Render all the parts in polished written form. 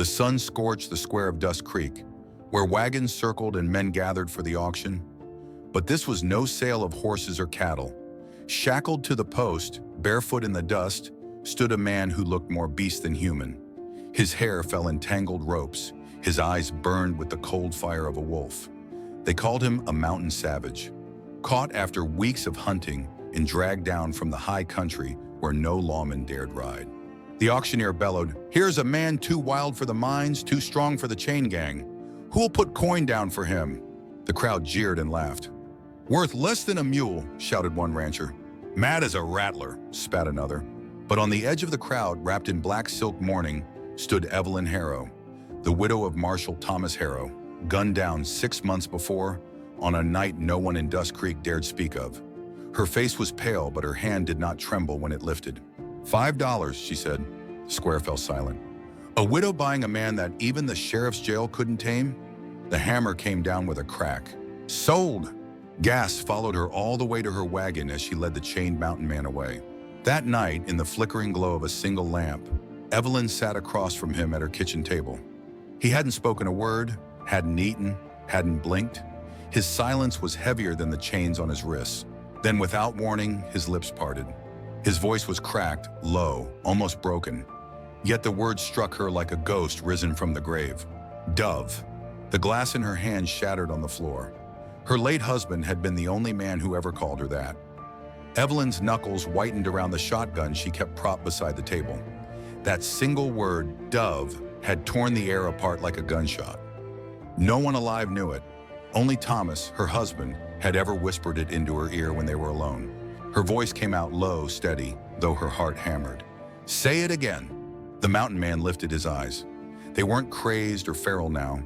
The sun scorched the square of Dust Creek, where wagons circled and men gathered for the auction. But this was no sale of horses or cattle. Shackled to the post, barefoot in the dust, stood a man who looked more beast than human. His hair fell in tangled ropes, his eyes burned with the cold fire of a wolf. They called him a mountain savage, caught after weeks of hunting and dragged down from the high country where no lawman dared ride. The auctioneer bellowed, "Here's a man too wild for the mines, too strong for the chain gang. Who'll put coin down for him?" The crowd jeered and laughed. "Worth less than a mule," shouted one rancher. "Mad as a rattler," spat another. But on the edge of the crowd, wrapped in black silk mourning, stood Evelyn Harrow, the widow of Marshal Thomas Harrow, gunned down 6 months before, on a night no one in Dust Creek dared speak of. Her face was pale, but her hand did not tremble when it lifted. $5, she said. The square fell silent. A widow buying a man that even the sheriff's jail couldn't tame? The hammer came down with a crack. "Sold!" Gas followed her all the way to her wagon as she led the chained mountain man away. That night, in the flickering glow of a single lamp, Evelyn sat across from him at her kitchen table. He hadn't spoken a word, hadn't eaten, hadn't blinked. His silence was heavier than the chains on his wrists. Then, without warning, his lips parted. His voice was cracked, low, almost broken. Yet the words struck her like a ghost risen from the grave. Dove. The glass in her hand shattered on the floor. Her late husband had been the only man who ever called her that. Evelyn's knuckles whitened around the shotgun she kept propped beside the table. That single word, dove, had torn the air apart like a gunshot. No one alive knew it. Only Thomas, her husband, had ever whispered it into her ear when they were alone. Her voice came out low, steady, though her heart hammered. "Say it again." The mountain man lifted his eyes. They weren't crazed or feral now.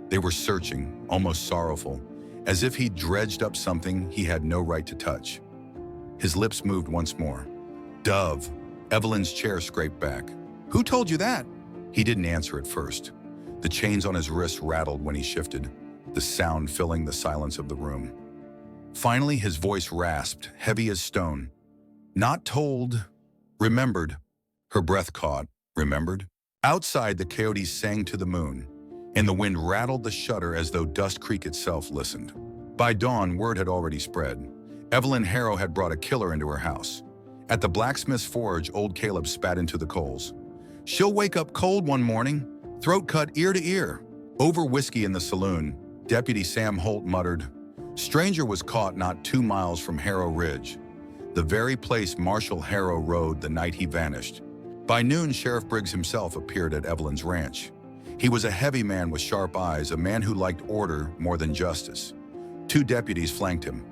They were searching, almost sorrowful, as if he'd dredged up something he had no right to touch. His lips moved once more. "Dove." Evelyn's chair scraped back. "Who told you that?" He didn't answer at first. The chains on his wrists rattled when he shifted, the sound filling the silence of the room. Finally, his voice rasped, heavy as stone. "Not told. Remembered." Her breath caught. Remembered? Outside, the coyotes sang to the moon, and the wind rattled the shutter as though Dust Creek itself listened. By dawn, word had already spread. Evelyn Harrow had brought a killer into her house. At the blacksmith's forge, old Caleb spat into the coals. "She'll wake up cold one morning, throat cut ear to ear." Over whiskey in the saloon, Deputy Sam Holt muttered, "Stranger was caught not 2 miles from Harrow Ridge, the very place Marshal Harrow rode the night he vanished." By noon, Sheriff Briggs himself appeared at Evelyn's ranch. He was a heavy man with sharp eyes, a man who liked order more than justice. 2 deputies flanked him.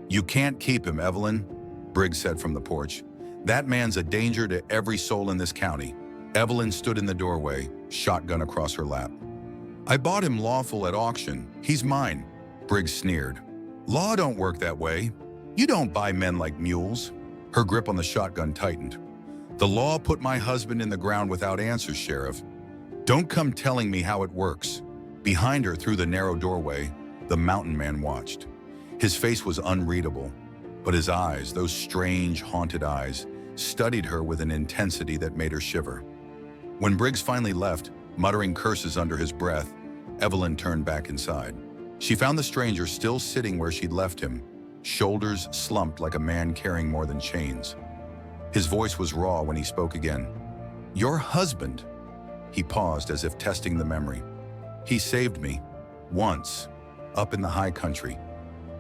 "You can't keep him, Evelyn," Briggs said from the porch. "That man's a danger to every soul in this county." Evelyn stood in the doorway, shotgun across her lap. "I bought him lawful at auction. He's mine," Briggs sneered. "Law don't work that way. You don't buy men like mules." Her grip on the shotgun tightened. "The law put my husband in the ground without answers, Sheriff. Don't come telling me how it works." Behind her, through the narrow doorway, the mountain man watched. His face was unreadable, but his eyes, those strange, haunted eyes, studied her with an intensity that made her shiver. When Briggs finally left, muttering curses under his breath, Evelyn turned back inside. She found the stranger still sitting where she'd left him, shoulders slumped like a man carrying more than chains. His voice was raw when he spoke again. "Your husband." He paused as if testing the memory. "He saved me, once, up in the high country.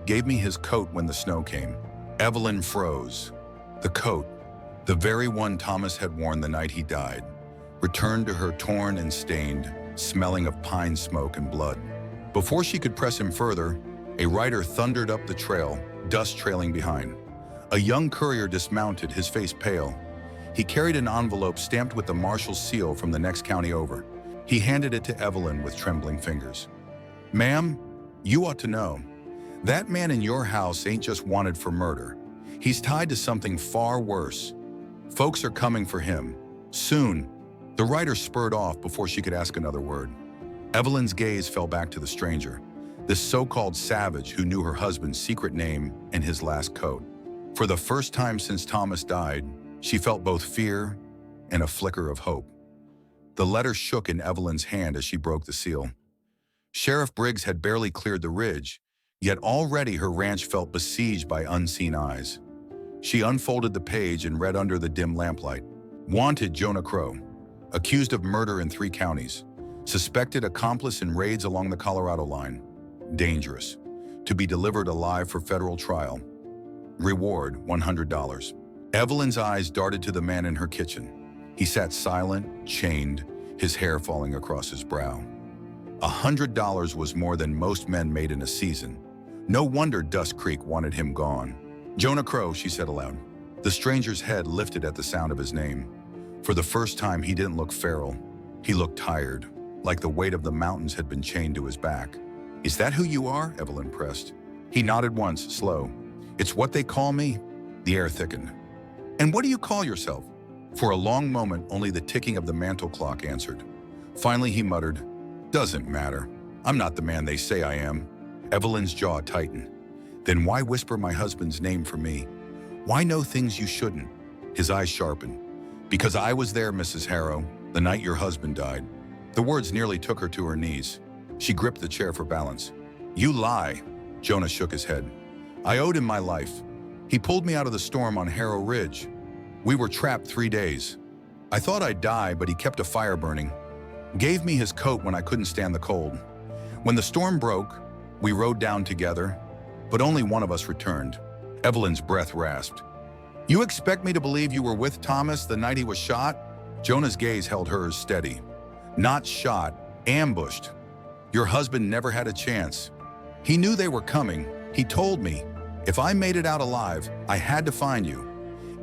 Gave me his coat when the snow came." Evelyn froze. The coat, the very one Thomas had worn the night he died, returned to her torn and stained, smelling of pine smoke and blood. Before she could press him further, a rider thundered up the trail, dust trailing behind. A young courier dismounted, his face pale. He carried an envelope stamped with the marshal's seal from the next county over. He handed it to Evelyn with trembling fingers. "Ma'am, you ought to know. That man in your house ain't just wanted for murder. He's tied to something far worse. Folks are coming for him. Soon." The rider spurred off before she could ask another word. Evelyn's gaze fell back to the stranger, this so-called savage who knew her husband's secret name and his last coat. For the first time since Thomas died, she felt both fear and a flicker of hope. The letter shook in Evelyn's hand as she broke the seal. Sheriff Briggs had barely cleared the ridge, yet already her ranch felt besieged by unseen eyes. She unfolded the page and read under the dim lamplight. Wanted Jonah Crowe, accused of murder in 3 counties, suspected accomplice in raids along the Colorado line, dangerous, to be delivered alive for federal trial. Reward, $100. Evelyn's eyes darted to the man in her kitchen. He sat silent, chained, his hair falling across his brow. $100 was more than most men made in a season. No wonder Dust Creek wanted him gone. Jonah Crowe, she said aloud. The stranger's head lifted at the sound of his name. For the first time, he didn't look feral. He looked tired, like the weight of the mountains had been chained to his back. Is that who you are? Evelyn pressed. He nodded once, slow. It's what they call me. The air thickened. And what do you call yourself? For a long moment, only the ticking of the mantel clock answered. Finally, he muttered, Doesn't matter. I'm not the man they say I am. Evelyn's jaw tightened. Then why whisper my husband's name for me? Why know things you shouldn't? His eyes sharpened. Because I was there, Mrs. Harrow, the night your husband died. The words nearly took her to her knees. She gripped the chair for balance. You lie. Jonah shook his head. I owed him my life. He pulled me out of the storm on Harrow Ridge. We were trapped 3 days. I thought I'd die, but he kept a fire burning. Gave me his coat when I couldn't stand the cold. When the storm broke, we rode down together, but only one of us returned. Evelyn's breath rasped. You expect me to believe you were with Thomas the night he was shot? Jonah's gaze held hers steady. Not shot, ambushed. Your husband never had a chance. He knew they were coming. He told me, if I made it out alive, I had to find you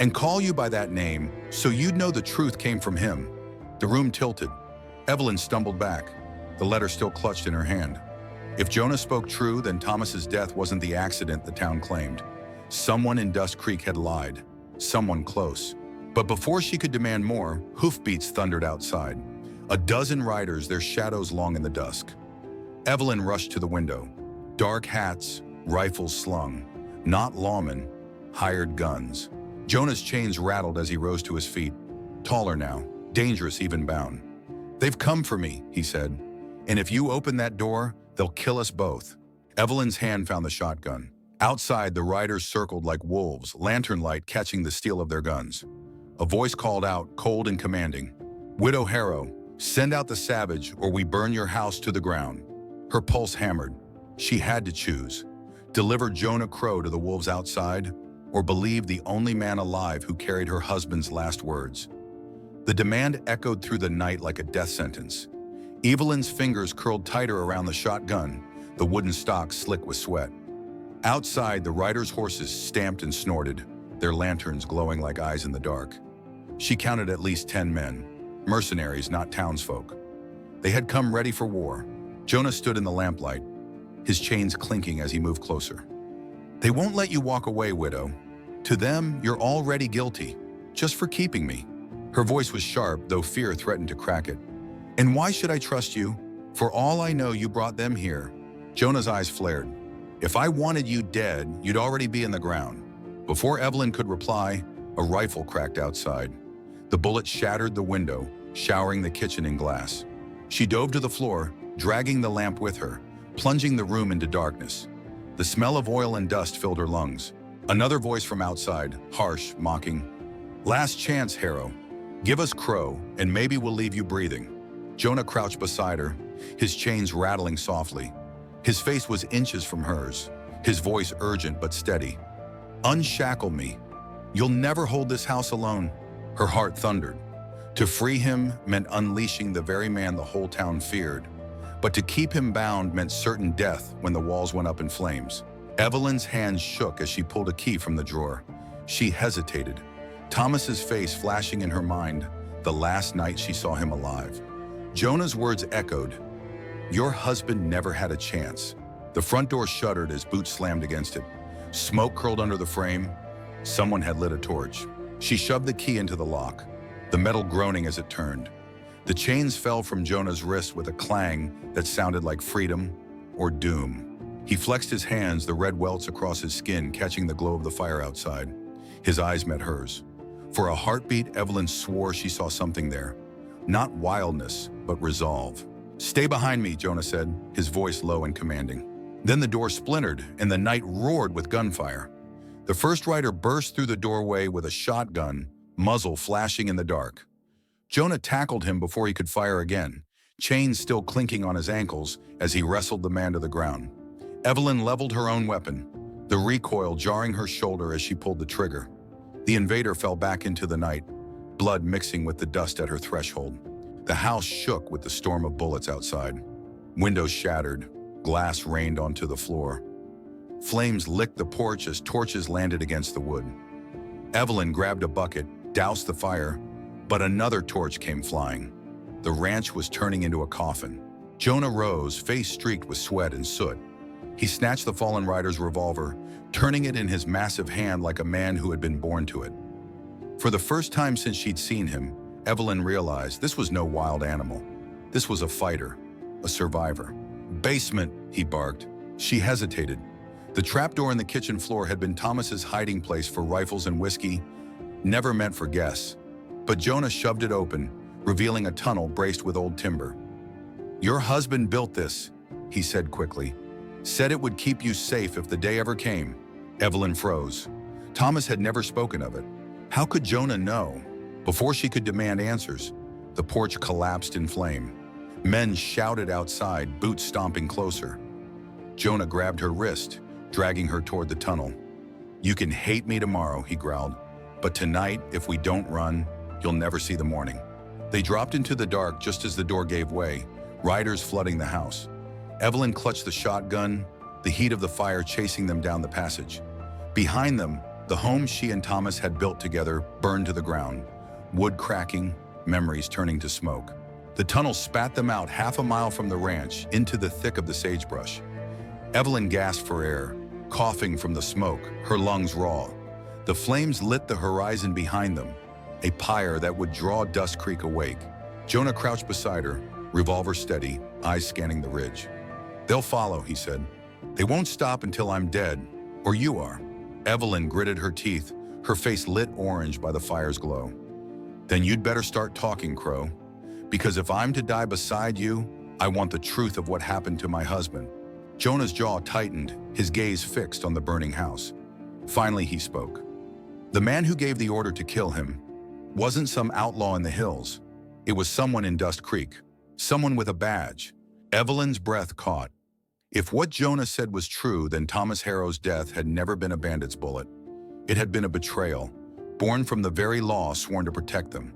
and call you by that name so you'd know the truth came from him. The room tilted. Evelyn stumbled back, the letter still clutched in her hand. If Jonah spoke true, then Thomas's death wasn't the accident the town claimed. Someone in Dust Creek had lied. Someone close. But before she could demand more, hoofbeats thundered outside. A dozen riders, their shadows long in the dusk. Evelyn rushed to the window. Dark hats, rifles slung. Not lawmen, hired guns. Jonah's chains rattled as he rose to his feet. Taller now, dangerous even bound. They've come for me, he said. And if you open that door, they'll kill us both. Evelyn's hand found the shotgun. Outside, the riders circled like wolves, lantern light catching the steel of their guns. A voice called out, cold and commanding. Widow Harrow, send out the savage or we burn your house to the ground. Her pulse hammered. She had to choose. Deliver Jonah Crowe to the wolves outside or believe the only man alive who carried her husband's last words. The demand echoed through the night like a death sentence. Evelyn's fingers curled tighter around the shotgun, the wooden stock slick with sweat. Outside, the riders' horses stamped and snorted, their lanterns glowing like eyes in the dark. She counted at least 10 men, mercenaries, not townsfolk. They had come ready for war. Jonah stood in the lamplight, his chains clinking as he moved closer. They won't let you walk away, widow. To them, you're already guilty, just for keeping me. Her voice was sharp, though fear threatened to crack it. And why should I trust you? For all I know, you brought them here. Jonah's eyes flared. If I wanted you dead, you'd already be in the ground. Before Evelyn could reply, a rifle cracked outside. The bullet shattered the window, showering the kitchen in glass. She dove to the floor, dragging the lamp with her, plunging the room into darkness. The smell of oil and dust filled her lungs. Another voice from outside, harsh, mocking. Last chance, Harrow. Give us Crowe, and maybe we'll leave you breathing. Jonah crouched beside her, his chains rattling softly. His face was inches from hers, his voice urgent but steady. Unshackle me. You'll never hold this house alone. Her heart thundered. To free him meant unleashing the very man the whole town feared. But to keep him bound meant certain death when the walls went up in flames. Evelyn's hands shook as she pulled a key from the drawer. She hesitated, Thomas's face flashing in her mind the last night she saw him alive. Jonah's words echoed. Your husband never had a chance. The front door shuddered as boots slammed against it. Smoke curled under the frame. Someone had lit a torch. She shoved the key into the lock, the metal groaning as it turned. The chains fell from Jonah's wrist with a clang that sounded like freedom or doom. He flexed his hands, the red welts across his skin catching the glow of the fire outside. His eyes met hers. For a heartbeat, Evelyn swore she saw something there. Not wildness, but resolve. "Stay behind me," Jonah said, his voice low and commanding. Then the door splintered, and the night roared with gunfire. The first rider burst through the doorway with a shotgun, muzzle flashing in the dark. Jonah tackled him before he could fire again, chains still clinking on his ankles as he wrestled the man to the ground. Evelyn leveled her own weapon, the recoil jarring her shoulder as she pulled the trigger. The invader fell back into the night, blood mixing with the dust at her threshold. The house shook with the storm of bullets outside. Windows shattered, glass rained onto the floor. Flames licked the porch as torches landed against the wood. Evelyn grabbed a bucket, doused the fire, but another torch came flying. The ranch was turning into a coffin. Jonah rose, face streaked with sweat and soot. He snatched the fallen rider's revolver, turning it in his massive hand like a man who had been born to it. For the first time since she'd seen him, Evelyn realized this was no wild animal. This was a fighter, a survivor. "Basement," he barked. She hesitated. The trapdoor in the kitchen floor had been Thomas's hiding place for rifles and whiskey, never meant for guests. But Jonah shoved it open, revealing a tunnel braced with old timber. "Your husband built this," he said quickly. "Said it would keep you safe if the day ever came." Evelyn froze. Thomas had never spoken of it. How could Jonah know? Before she could demand answers, the porch collapsed in flame. Men shouted outside, boots stomping closer. Jonah grabbed her wrist, dragging her toward the tunnel. "You can hate me tomorrow," he growled, "but tonight, if we don't run, you'll never see the morning." They dropped into the dark just as the door gave way, riders flooding the house. Evelyn clutched the shotgun, the heat of the fire chasing them down the passage. Behind them, the home she and Thomas had built together burned to the ground, wood cracking, memories turning to smoke. The tunnel spat them out half a mile from the ranch into the thick of the sagebrush. Evelyn gasped for air, coughing from the smoke, her lungs raw. The flames lit the horizon behind them, a pyre that would draw Dust Creek awake. Jonah crouched beside her, revolver steady, eyes scanning the ridge. "They'll follow," he said. "They won't stop until I'm dead, or you are." Evelyn gritted her teeth, her face lit orange by the fire's glow. "Then you'd better start talking, Crowe. Because if I'm to die beside you, I want the truth of what happened to my husband." Jonah's jaw tightened, his gaze fixed on the burning house. Finally, he spoke. The man who gave the order to kill him wasn't some outlaw in the hills. It was someone in Dust Creek, someone with a badge. Evelyn's breath caught. If what Jonah said was true, then Thomas Harrow's death had never been a bandit's bullet. It had been a betrayal, born from the very law sworn to protect them.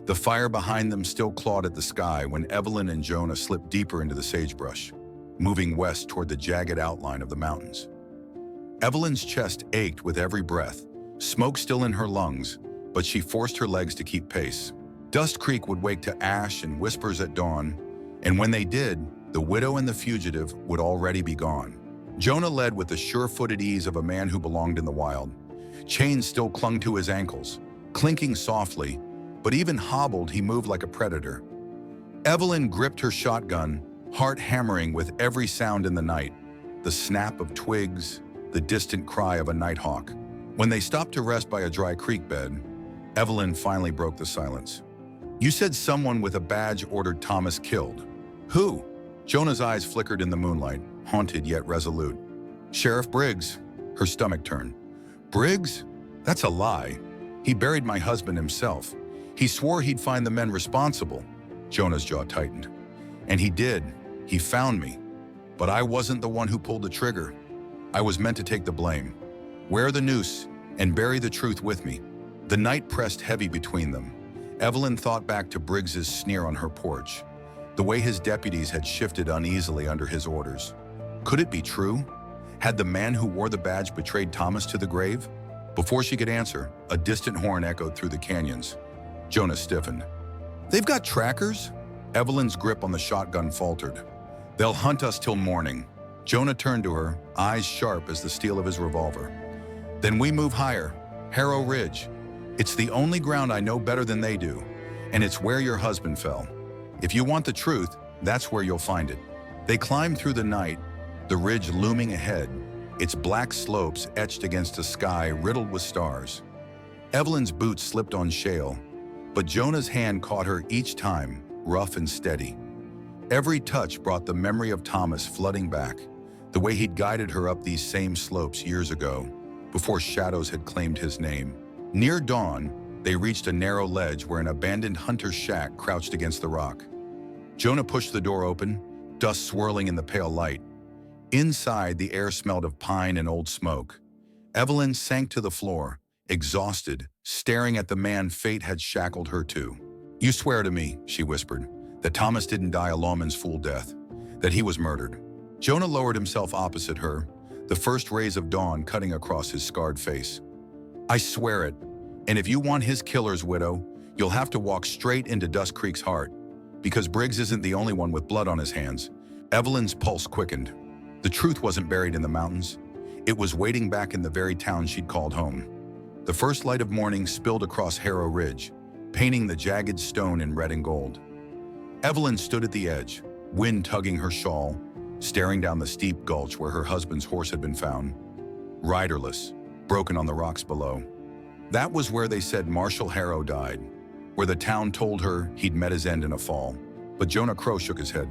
The fire behind them still clawed at the sky when Evelyn and Jonah slipped deeper into the sagebrush, moving west toward the jagged outline of the mountains. Evelyn's chest ached with every breath, smoke still in her lungs, but she forced her legs to keep pace. Dust Creek would wake to ash and whispers at dawn, and when they did, the widow and the fugitive would already be gone. Jonah led with the sure-footed ease of a man who belonged in the wild. Chains still clung to his ankles, clinking softly, but even hobbled, he moved like a predator. Evelyn gripped her shotgun, heart hammering with every sound in the night, the snap of twigs, the distant cry of a nighthawk. When they stopped to rest by a dry creek bed, Evelyn finally broke the silence. "You said someone with a badge ordered Thomas killed. Who?" Jonah's eyes flickered in the moonlight, haunted yet resolute. "Sheriff Briggs." Her stomach turned. "Briggs? That's a lie. He buried my husband himself. He swore he'd find the men responsible." Jonah's jaw tightened. "And he did. He found me. But I wasn't the one who pulled the trigger. I was meant to take the blame. Wear the noose and bury the truth with me." The night pressed heavy between them. Evelyn thought back to Briggs's sneer on her porch, the way his deputies had shifted uneasily under his orders. Could it be true? Had the man who wore the badge betrayed Thomas to the grave? Before she could answer, a distant horn echoed through the canyons. Jonah stiffened. "They've got trackers?" Evelyn's grip on the shotgun faltered. "They'll hunt us till morning." Jonah turned to her, eyes sharp as the steel of his revolver. "Then we move higher, Harrow Ridge. It's the only ground I know better than they do, and it's where your husband fell. If you want the truth, that's where you'll find it." They climbed through the night, the ridge looming ahead, its black slopes etched against a sky riddled with stars. Evelyn's boots slipped on shale, But Jonah's hand caught her each time, rough and steady. Every touch brought the memory of Thomas flooding back, the way he'd guided her up these same slopes years ago, before shadows had claimed his name. Near dawn, they reached a narrow ledge where an abandoned hunter's shack crouched against the rock. Jonah pushed the door open, dust swirling in the pale light. Inside, the air smelled of pine and old smoke. Evelyn sank to the floor, exhausted, staring at the man fate had shackled her to. "You swear to me," she whispered, "that Thomas didn't die a lawman's fool death, that he was murdered." Jonah lowered himself opposite her, the first rays of dawn cutting across his scarred face. "I swear it, and if you want his killer's widow, you'll have to walk straight into Dust Creek's heart, because Briggs isn't the only one with blood on his hands." Evelyn's pulse quickened. The truth wasn't buried in the mountains. It was waiting back in the very town she'd called home. The first light of morning spilled across Harrow Ridge, painting the jagged stone in red and gold. Evelyn stood at the edge, wind tugging her shawl, staring down the steep gulch where her husband's horse had been found, riderless, broken on the rocks below. That was where they said Marshal Harrow died, where the town told her he'd met his end in a fall. But Jonah Crowe shook his head.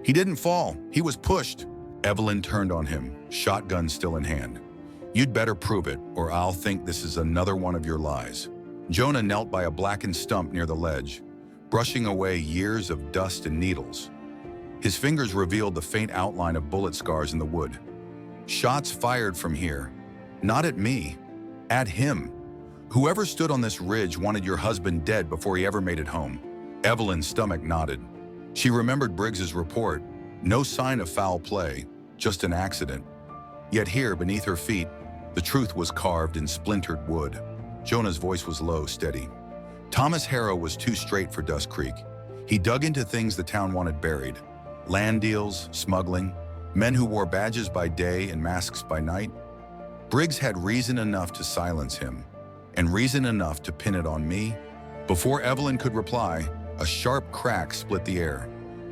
"He didn't fall, he was pushed." Evelyn turned on him, shotgun still in hand. "You'd better prove it, or I'll think this is another one of your lies." Jonah knelt by a blackened stump near the ledge, brushing away years of dust and needles. His fingers revealed the faint outline of bullet scars in the wood. "Shots fired from here. Not at me. At him. Whoever stood on this ridge wanted your husband dead before he ever made it home." Evelyn's stomach nodded. She remembered Briggs's report. No sign of foul play, just an accident. Yet here, beneath her feet, the truth was carved in splintered wood. Jonah's voice was low, steady. Thomas Harrow was too straight for Dust Creek. He dug into things the town wanted buried. Land deals, smuggling, men who wore badges by day and masks by night. Briggs had reason enough to silence him, and reason enough to pin it on me. Before Evelyn could reply, a sharp crack split the air.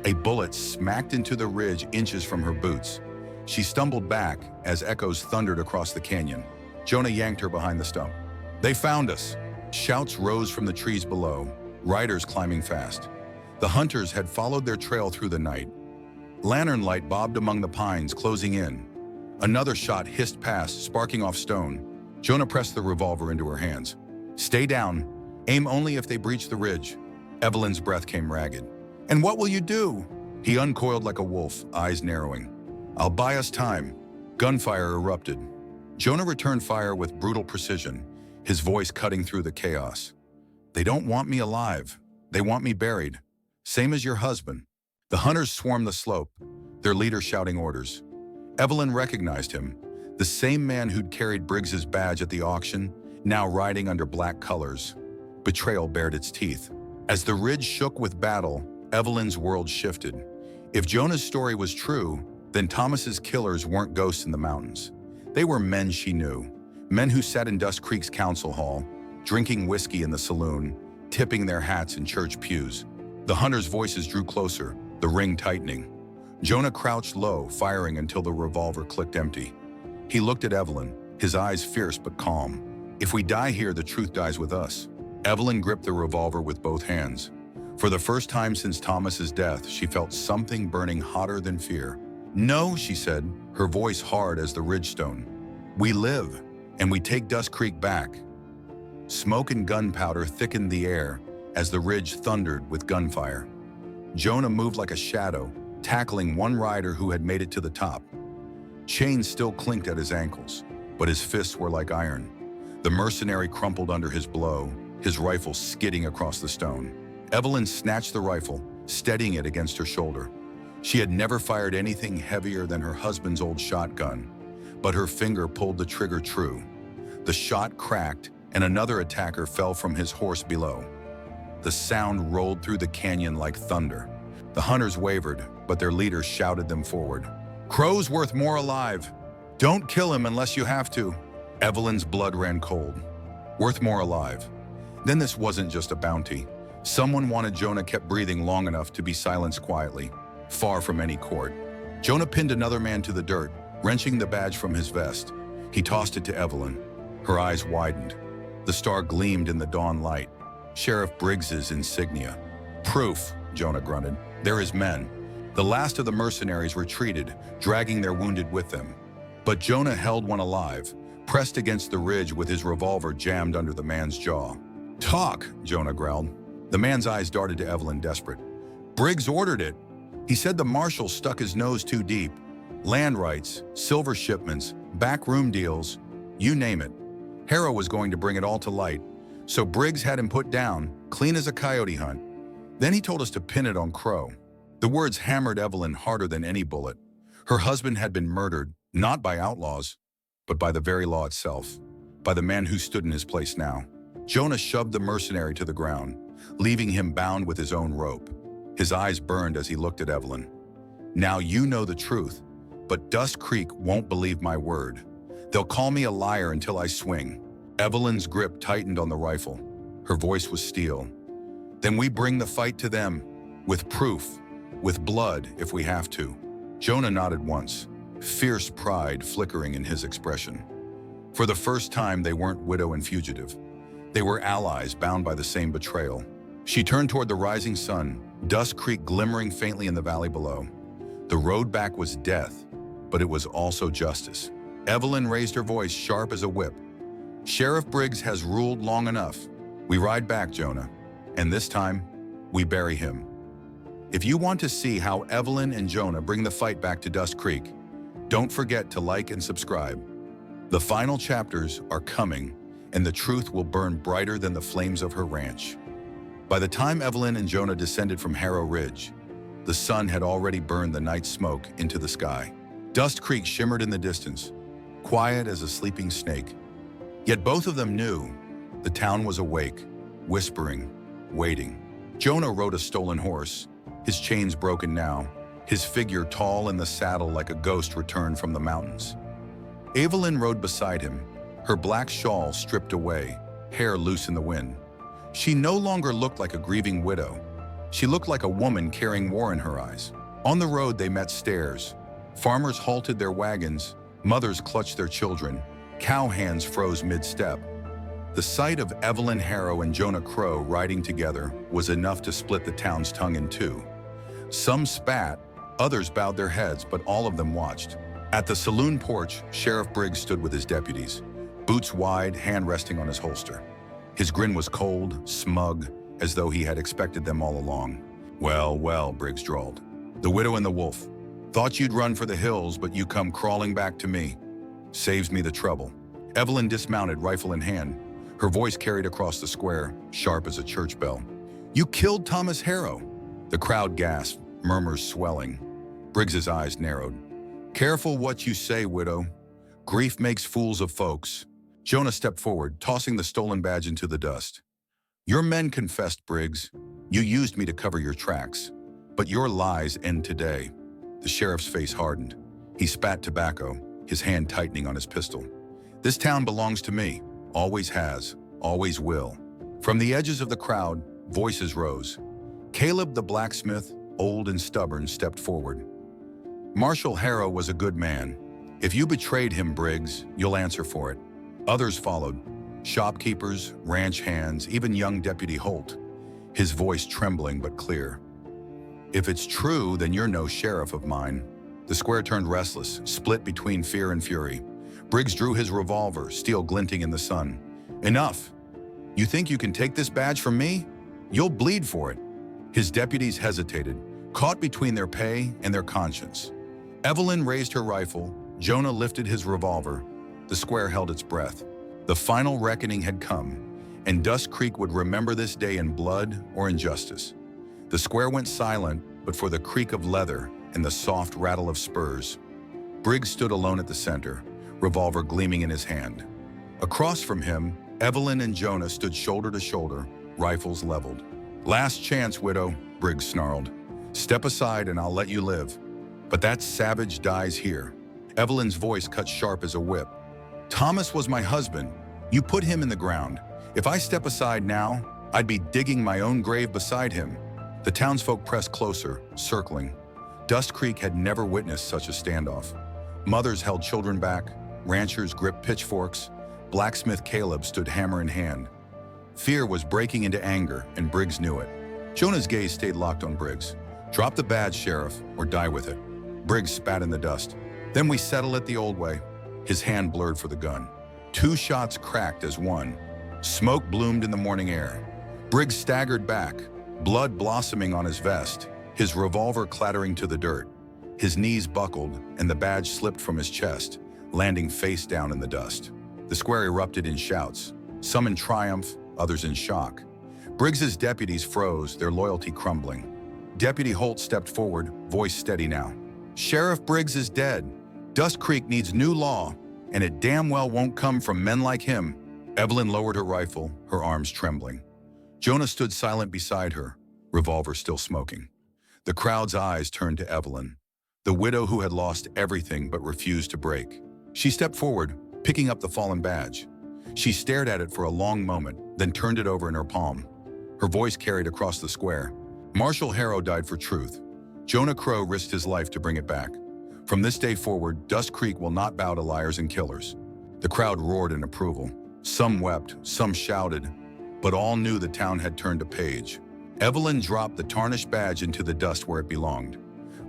A bullet smacked into the ridge inches from her boots. She stumbled back as echoes thundered across the canyon. Jonah yanked her behind the stump. "They found us!" Shouts rose from the trees below, riders climbing fast. The hunters had followed their trail through the night. Lantern light bobbed among the pines, closing in. Another shot hissed past, sparking off stone. Jonah pressed the revolver into her hands. "Stay down. Aim only if they breach the ridge." Evelyn's breath came ragged. "And what will you do?" He uncoiled like a wolf, eyes narrowing. "I'll buy us time." Gunfire erupted. Jonah returned fire with brutal precision, his voice cutting through the chaos. "They don't want me alive. They want me buried. Same as your husband." The hunters swarmed the slope, their leader shouting orders. Evelyn recognized him, the same man who'd carried Briggs's badge at the auction, now riding under black colors. Betrayal bared its teeth. As the ridge shook with battle, Evelyn's world shifted. If Jonah's story was true, then Thomas's killers weren't ghosts in the mountains. They were men she knew, men who sat in Dust Creek's council hall, drinking whiskey in the saloon, tipping their hats in church pews. The hunters' voices drew closer, the ring tightening. Jonah crouched low, firing until the revolver clicked empty. He looked at Evelyn, his eyes fierce but calm. "If we die here, the truth dies with us." Evelyn gripped the revolver with both hands. For the first time since Thomas's death, she felt something burning hotter than fear. "No," she said, her voice hard as the ridgestone. "We live, and we take Dust Creek back." Smoke and gunpowder thickened the air as the ridge thundered with gunfire. Jonah moved like a shadow, tackling one rider who had made it to the top. Chains still clinked at his ankles, but his fists were like iron. The mercenary crumpled under his blow, his rifle skidding across the stone. Evelyn snatched the rifle, steadying it against her shoulder. She had never fired anything heavier than her husband's old shotgun, but her finger pulled the trigger true. The shot cracked, and another attacker fell from his horse below. The sound rolled through the canyon like thunder. The hunters wavered, but their leader shouted them forward. "Crow's worth more alive. Don't kill him unless you have to." Evelyn's blood ran cold. Worth more alive. Then this wasn't just a bounty. Someone wanted Jonah kept breathing long enough to be silenced quietly, far from any court. Jonah pinned another man to the dirt, wrenching the badge from his vest. He tossed it to Evelyn. Her eyes widened. The star gleamed in the dawn light. Sheriff Briggs's insignia. Proof, Jonah grunted. They're his men. The last of the mercenaries retreated, dragging their wounded with them. But Jonah held one alive, pressed against the ridge with his revolver jammed under the man's jaw. Talk, Jonah growled. The man's eyes darted to Evelyn, desperate. Briggs ordered it. He said the marshal stuck his nose too deep. Land rights, silver shipments, backroom deals, you name it. Harrow was going to bring it all to light, so Briggs had him put down, clean as a coyote hunt. Then he told us to pin it on Crowe. The words hammered Evelyn harder than any bullet. Her husband had been murdered, not by outlaws, but by the very law itself, by the man who stood in his place now. Jonah shoved the mercenary to the ground, leaving him bound with his own rope. His eyes burned as he looked at Evelyn. Now you know the truth, but Dust Creek won't believe my word. They'll call me a liar until I swing. Evelyn's grip tightened on the rifle. Her voice was steel. Then we bring the fight to them, with proof, with blood if we have to. Jonah nodded once, fierce pride flickering in his expression. For the first time, they weren't widow and fugitive. They were allies bound by the same betrayal. She turned toward the rising sun, Dust Creek glimmering faintly in the valley below. The road back was death, but it was also justice. Evelyn raised her voice sharp as a whip. Sheriff Briggs has ruled long enough. We ride back, Jonah, and this time, we bury him. If you want to see how Evelyn and Jonah bring the fight back to Dust Creek, don't forget to like and subscribe. The final chapters are coming, and the truth will burn brighter than the flames of her ranch. By the time Evelyn and Jonah descended from Harrow Ridge, the sun had already burned the night smoke into the sky. Dust Creek shimmered in the distance, quiet as a sleeping snake. Yet both of them knew the town was awake, whispering, waiting. Jonah rode a stolen horse, his chains broken now, his figure tall in the saddle like a ghost returned from the mountains. Evelyn rode beside him, her black shawl stripped away, hair loose in the wind. She no longer looked like a grieving widow. She looked like a woman carrying war in her eyes. On the road they met stares. Farmers halted their wagons, mothers clutched their children, cow hands froze mid-step. The sight of Evelyn Harrow and Jonah Crowe riding together was enough to split the town's tongue in two. Some spat, others bowed their heads, but all of them watched. At the saloon porch, Sheriff Briggs stood with his deputies, boots wide, hand resting on his holster. His grin was cold, smug, as though he had expected them all along. Well, well, Briggs drawled. The widow and the wolf. Thought you'd run for the hills, but you come crawling back to me. Saves me the trouble. Evelyn dismounted, rifle in hand. Her voice carried across the square, sharp as a church bell. You killed Thomas Harrow. The crowd gasped, murmurs swelling. Briggs's eyes narrowed. Careful what you say, widow. Grief makes fools of folks. Jonah stepped forward, tossing the stolen badge into the dust. Your men confessed, Briggs. You used me to cover your tracks. But your lies end today. The sheriff's face hardened. He spat tobacco, his hand tightening on his pistol. This town belongs to me. Always has, always will. From the edges of the crowd, voices rose. Caleb the blacksmith, old and stubborn, stepped forward. Marshal Harrow was a good man. If you betrayed him, Briggs, you'll answer for it. Others followed. Shopkeepers, ranch hands, even young Deputy Holt. His voice trembling but clear. If it's true, then you're no sheriff of mine. The square turned restless, split between fear and fury. Briggs drew his revolver, steel glinting in the sun. Enough! You think you can take this badge from me? You'll bleed for it. His deputies hesitated, caught between their pay and their conscience. Evelyn raised her rifle, Jonah lifted his revolver. The square held its breath. The final reckoning had come, and Dust Creek would remember this day in blood or injustice. The square went silent, but for the creak of leather and the soft rattle of spurs. Briggs stood alone at the center, revolver gleaming in his hand. Across from him, Evelyn and Jonah stood shoulder to shoulder, rifles leveled. Last chance, widow, Briggs snarled. Step aside and I'll let you live. But that savage dies here. Evelyn's voice cut sharp as a whip. Thomas was my husband. You put him in the ground. If I step aside now, I'd be digging my own grave beside him. The townsfolk pressed closer, circling. Dust Creek had never witnessed such a standoff. Mothers held children back, ranchers gripped pitchforks, blacksmith Caleb stood hammer in hand. Fear was breaking into anger, and Briggs knew it. Jonah's gaze stayed locked on Briggs. "Drop the badge, Sheriff, or die with it." Briggs spat in the dust. "Then we settle it the old way." His hand blurred for the gun. 2 shots cracked as one. Smoke bloomed in the morning air. Briggs staggered back, blood blossoming on his vest, his revolver clattering to the dirt. His knees buckled, and the badge slipped from his chest, landing face down in the dust. The square erupted in shouts, some in triumph, others in shock. Briggs's deputies froze, their loyalty crumbling. Deputy Holt stepped forward, voice steady now. "Sheriff Briggs is dead. Dust Creek needs new law, and it damn well won't come from men like him." Evelyn lowered her rifle, her arms trembling. Jonah stood silent beside her, revolver still smoking. The crowd's eyes turned to Evelyn, the widow who had lost everything but refused to break. She stepped forward, picking up the fallen badge. She stared at it for a long moment, then turned it over in her palm. Her voice carried across the square. "Marshal Harrow died for truth. Jonah Crowe risked his life to bring it back. From this day forward, Dust Creek will not bow to liars and killers." The crowd roared in approval. Some wept, some shouted, but all knew the town had turned a page. Evelyn dropped the tarnished badge into the dust where it belonged.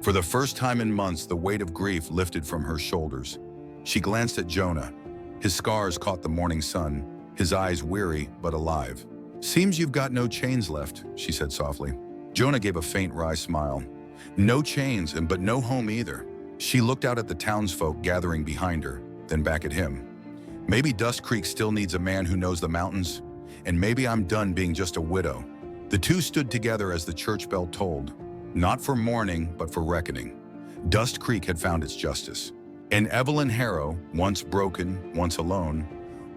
For the first time in months, the weight of grief lifted from her shoulders. She glanced at Jonah. His scars caught the morning sun, his eyes weary but alive. "Seems you've got no chains left," she said softly. Jonah gave a faint wry smile. "No chains, but no home either." She looked out at the townsfolk gathering behind her, then back at him. "Maybe Dust Creek still needs a man who knows the mountains, and maybe I'm done being just a widow." The two stood together as the church bell tolled, not for mourning, but for reckoning. Dust Creek had found its justice. And Evelyn Harrow, once broken, once alone,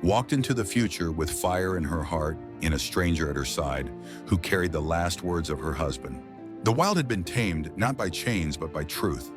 walked into the future with fire in her heart and a stranger at her side who carried the last words of her husband. The wild had been tamed not by chains but by truth.